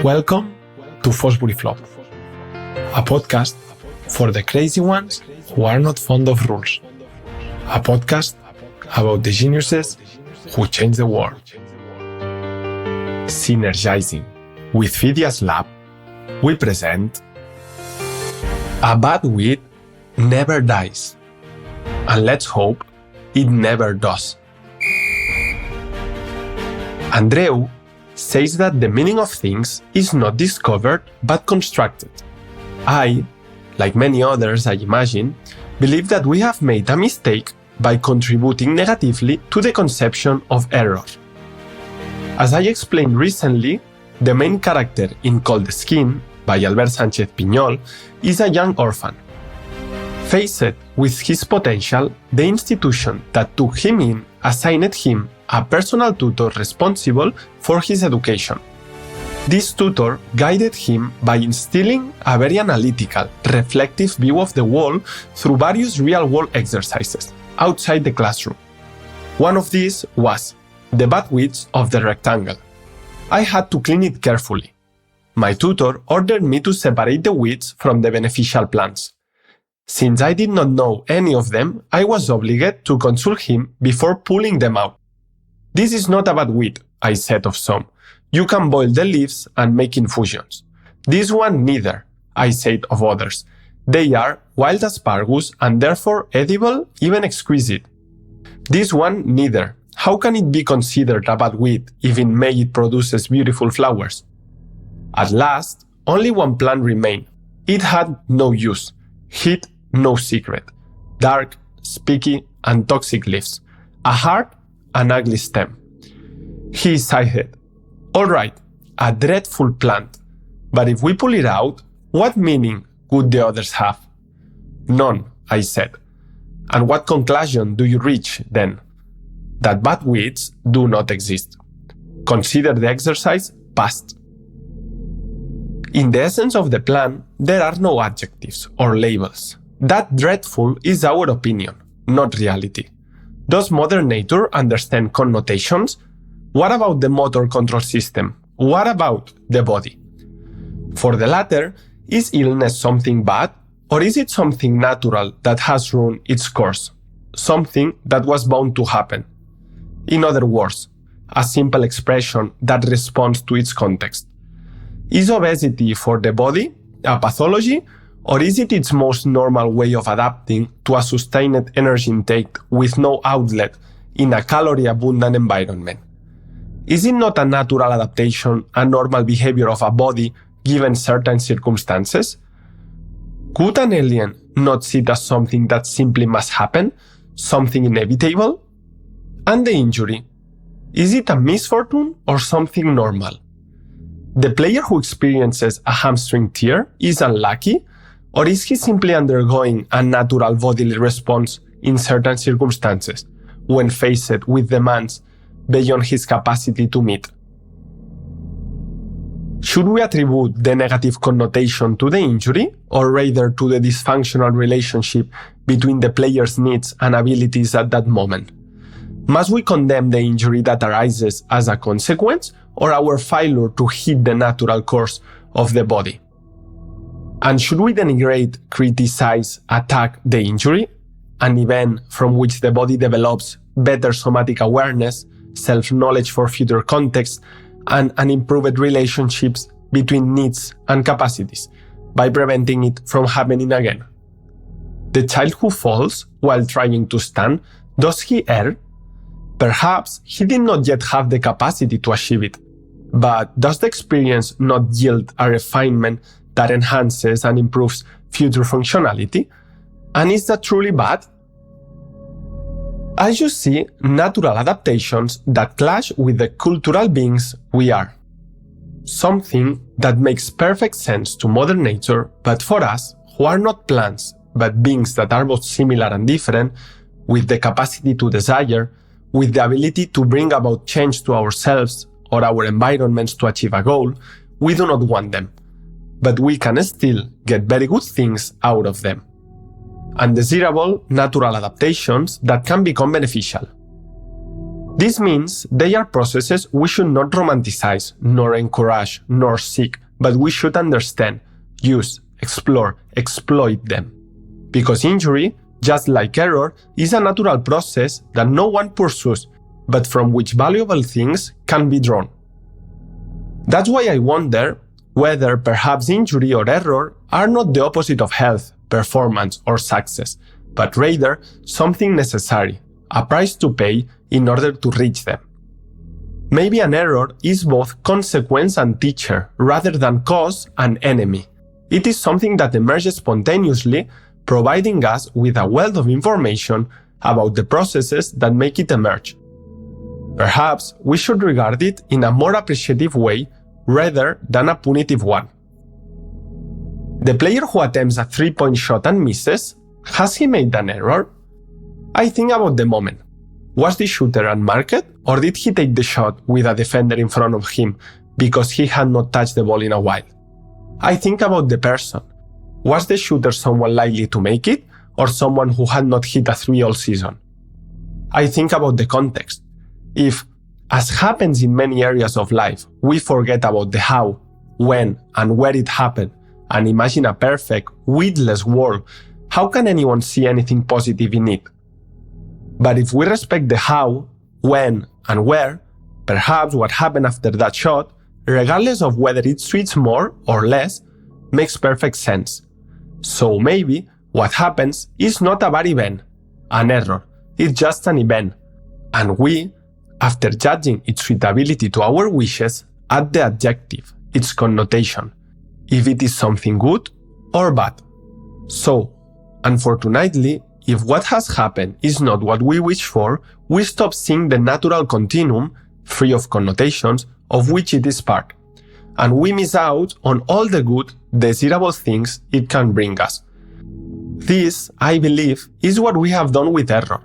Welcome to Fosbury Flop, a podcast for the crazy ones who are not fond of rules. A podcast about the geniuses who change the world. Synergizing with Phidias Lab, we present A Bad Weed Never Dies, and let's hope it never does. Andreu says that the meaning of things is not discovered but constructed. I, like many others I imagine, believe that we have made a mistake by contributing negatively to the conception of error. As I explained recently, the main character in Cold Skin, by Albert Sánchez Piñol, is a young orphan. Faced with his potential, the institution that took him in assigned him a personal tutor responsible for his education. This tutor guided him by instilling a very analytical, reflective view of the world through various real-world exercises outside the classroom. One of these was the bad weeds of the rectangle. I had to clean it carefully. My tutor ordered me to separate the weeds from the beneficial plants. Since I did not know any of them, I was obligated to consult him before pulling them out. "This is not a bad weed," I said of some. "You can boil the leaves and make infusions." "This one neither," I said of others. "They are wild asparagus and therefore edible, even exquisite." "This one neither. How can it be considered a bad weed if in May it produces beautiful flowers?" At last, only one plant remained. It had no use. Heat, no secret. Dark, spiky, and toxic leaves. A hard, an ugly stem. He sighed. "All right, a dreadful plant. But if we pull it out, what meaning would the others have?" "None," I said. "And what conclusion do you reach, then?" "That bad weeds do not exist. Consider the exercise passed." In the essence of the plant, there are no adjectives or labels. That dreadful is our opinion, not reality. Does Mother Nature understand connotations? What about the motor control system? What about the body? For the latter, is illness something bad, or is it something natural that has run its course? Something that was bound to happen? In other words, a simple expression that responds to its context. Is obesity for the body a pathology, or is it its most normal way of adapting to a sustained energy intake with no outlet in a calorie-abundant environment? Is it not a natural adaptation and normal behavior of a body given certain circumstances? Could an alien not see it as something that simply must happen, something inevitable? And the injury, is it a misfortune or something normal? The player who experiences a hamstring tear is unlucky, or is he simply undergoing a natural bodily response in certain circumstances when faced with demands beyond his capacity to meet? Should we attribute the negative connotation to the injury, or rather to the dysfunctional relationship between the player's needs and abilities at that moment? Must we condemn the injury that arises as a consequence, or our failure to hit the natural course of the body? And should we denigrate, criticize, attack the injury, an event from which the body develops better somatic awareness, self-knowledge for future contexts, and an improved relationships between needs and capacities, by preventing it from happening again? The child who falls while trying to stand, does he err? Perhaps he did not yet have the capacity to achieve it. But does the experience not yield a refinement that enhances and improves future functionality? And is that truly bad? I just see natural adaptations that clash with the cultural beings we are. Something that makes perfect sense to Mother Nature, but for us, who are not plants, but beings that are both similar and different, with the capacity to desire, with the ability to bring about change to ourselves or our environments to achieve a goal, we do not want them. But we can still get very good things out of them. Undesirable natural adaptations that can become beneficial. This means they are processes we should not romanticize, nor encourage, nor seek, but we should understand, use, explore, exploit them. Because injury, just like error, is a natural process that no one pursues, but from which valuable things can be drawn. That's why I wonder whether perhaps injury or error are not the opposite of health, performance, or success, but rather something necessary, a price to pay in order to reach them. Maybe an error is both consequence and teacher, rather than cause and enemy. It is something that emerges spontaneously, providing us with a wealth of information about the processes that make it emerge. Perhaps we should regard it in a more appreciative way rather than a punitive one. The player who attempts a three-point shot and misses, has he made an error? I think about the moment. Was the shooter unmarked, or did he take the shot with a defender in front of him because he had not touched the ball in a while? I think about the person. Was the shooter someone likely to make it, or someone who had not hit a three all season? I think about the context. If, as happens in many areas of life, we forget about the how, when, and where it happened, and imagine a perfect, weedless world, how can anyone see anything positive in it? But if we respect the how, when, and where, perhaps what happened after that shot, regardless of whether it sweets more or less, makes perfect sense. So maybe what happens is not a bad event, an error, it's just an event, and we, after judging its suitability to our wishes, add the adjective, its connotation, if it is something good or bad. So, unfortunately, if what has happened is not what we wish for, we stop seeing the natural continuum, free of connotations, of which it is part, and we miss out on all the good, desirable things it can bring us. This, I believe, is what we have done with error.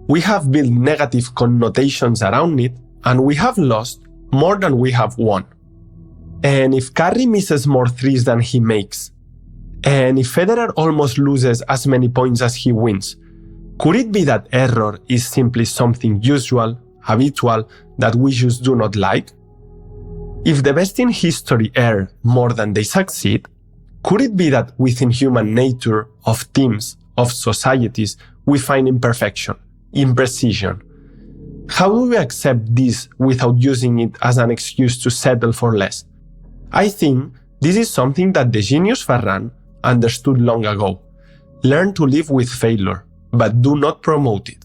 We have built negative connotations around it, and we have lost more than we have won. And if Curry misses more threes than he makes, and if Federer almost loses as many points as he wins, could it be that error is simply something usual, habitual, that we just do not like? If the best in history err more than they succeed, could it be that within human nature, of teams, of societies, we find imperfection, imprecision? How do we accept this without using it as an excuse to settle for less? I think this is something that the genius Ferran understood long ago. Learn to live with failure, but do not promote it.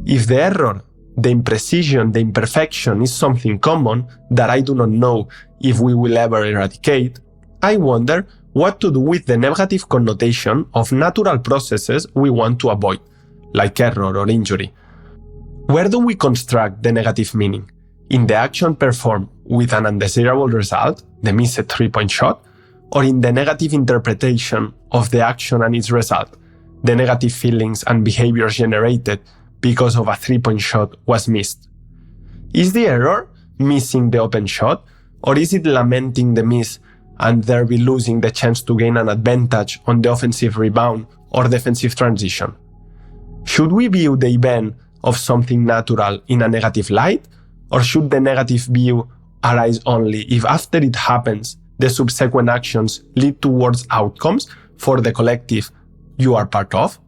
If the error, the imprecision, the imperfection is something common that I do not know if we will ever eradicate, I wonder what to do with the negative connotation of natural processes we want to avoid, like error or injury. Where do we construct the negative meaning? In the action performed with an undesirable result, the missed three-point shot, or in the negative interpretation of the action and its result, the negative feelings and behaviors generated because of a three-point shot was missed? Is the error missing the open shot, or is it lamenting the miss and thereby losing the chance to gain an advantage on the offensive rebound or defensive transition? Should we view the event of something natural in a negative light, or should the negative view arise only if after it happens, the subsequent actions lead towards outcomes for the collective you are part of?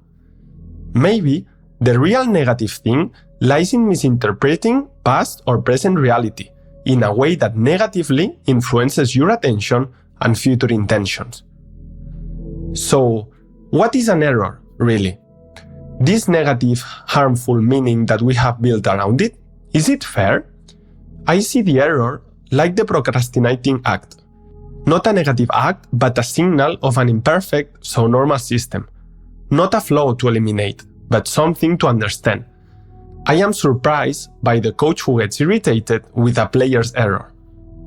Maybe the real negative thing lies in misinterpreting past or present reality in a way that negatively influences your attention and future intentions. So, what is an error, really? This negative, harmful meaning that we have built around it, is it fair? I see the error like the procrastinating act. Not a negative act, but a signal of an imperfect, so normal system. Not a flaw to eliminate, but something to understand. I am surprised by the coach who gets irritated with a player's error,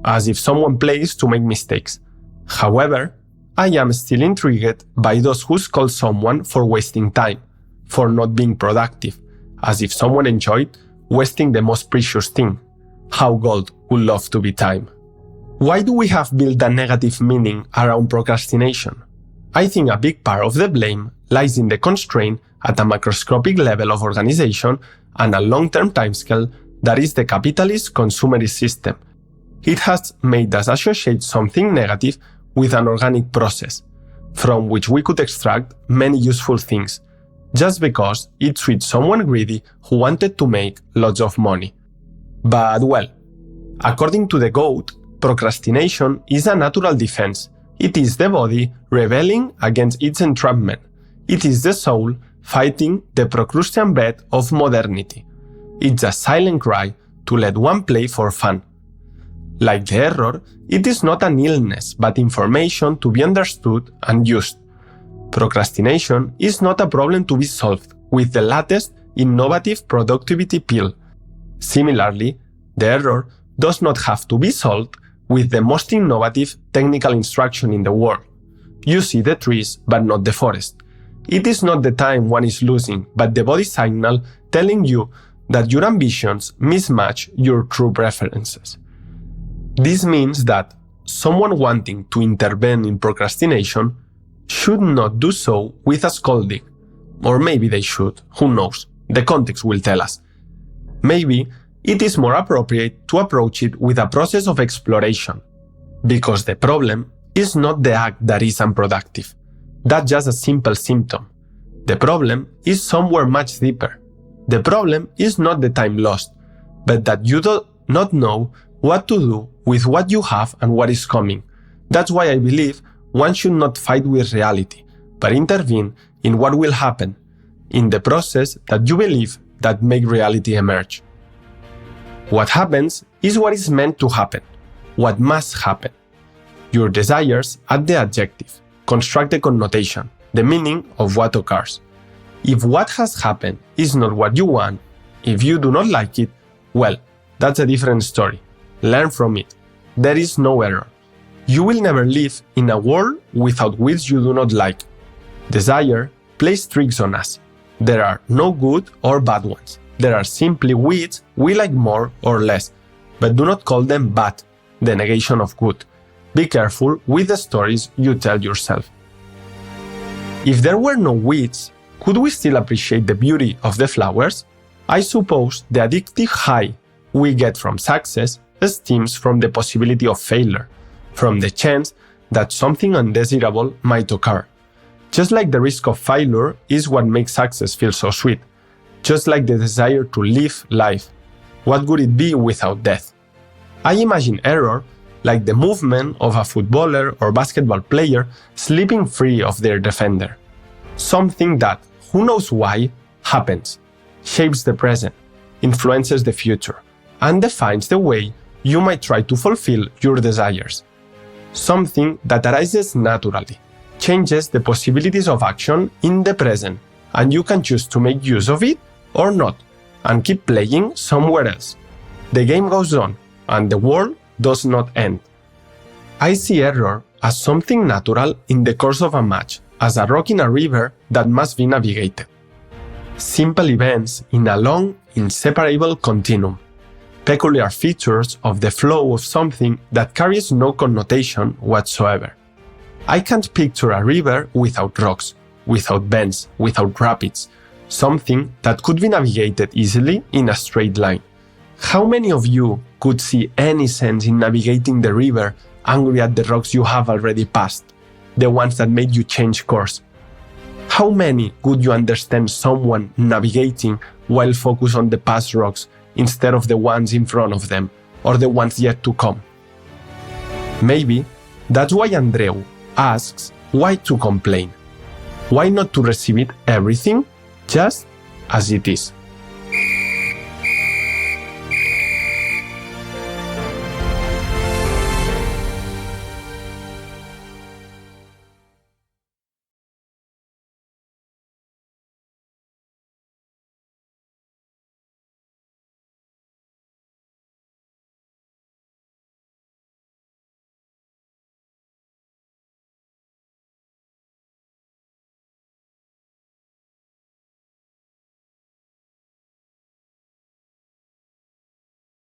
as if someone plays to make mistakes. However, I am still intrigued by those who scold someone for wasting time, for not being productive, as if someone enjoyed wasting the most precious thing. How gold would love to be time. Why do we have built a negative meaning around procrastination? I think a big part of the blame lies in the constraint at a macroscopic level of organization and a long-term timescale that is the capitalist consumerist system. It has made us associate something negative with an organic process, from which we could extract many useful things, just because it suits someone greedy who wanted to make lots of money. But well, according to the GOAT, procrastination is a natural defense. It is the body rebelling against its entrapment. It is the soul fighting the Procrustean bed of modernity. It's a silent cry to let one play for fun. Like the error, it is not an illness but information to be understood and used. Procrastination is not a problem to be solved with the latest innovative productivity pill. Similarly, the error does not have to be solved with the most innovative technical instruction in the world. You see the trees but not the forest. It is not the time one is losing, but the body signal telling you that your ambitions mismatch your true preferences. This means that someone wanting to intervene in procrastination should not do so with a scolding. Or maybe they should, who knows, the context will tell us. Maybe it is more appropriate to approach it with a process of exploration, because the problem is not the act that is unproductive. That's just a simple symptom. The problem is somewhere much deeper. The problem is not the time lost, but that you do not know what to do with what you have and what is coming. That's why I believe one should not fight with reality, but intervene in what will happen, in the process that you believe that make reality emerge. What happens is what is meant to happen, what must happen. Your desires add the adjective, construct the connotation, the meaning of what occurs. If what has happened is not what you want, if you do not like it, well, that's a different story. Learn from it. There is no error. You will never live in a world without weeds you do not like. Desire plays tricks on us. There are no good or bad ones. There are simply weeds we like more or less, but do not call them bad, the negation of good. Be careful with the stories you tell yourself. If there were no weeds, could we still appreciate the beauty of the flowers? I suppose the addictive high we get from success stems from the possibility of failure, from the chance that something undesirable might occur. Just like the risk of failure is what makes success feel so sweet. Just like the desire to live life. What would it be without death? I imagine error like the movement of a footballer or basketball player slipping free of their defender. Something that, who knows why, happens, shapes the present, influences the future, and defines the way you might try to fulfill your desires. Something that arises naturally, changes the possibilities of action in the present, and you can choose to make use of it or not, and keep playing somewhere else. The game goes on, and the world does not end. I see error as something natural in the course of a match, as a rock in a river that must be navigated. Simple events in a long, inseparable continuum. Peculiar features of the flow of something that carries no connotation whatsoever. I can't picture a river without rocks, without bends, without rapids, something that could be navigated easily in a straight line. How many of you could see any sense in navigating the river angry at the rocks you have already passed, the ones that made you change course? How many could you understand someone navigating while focused on the past rocks instead of the ones in front of them, or the ones yet to come? Maybe that's why Andreu asks why to complain. Why not to receive it everything just as it is?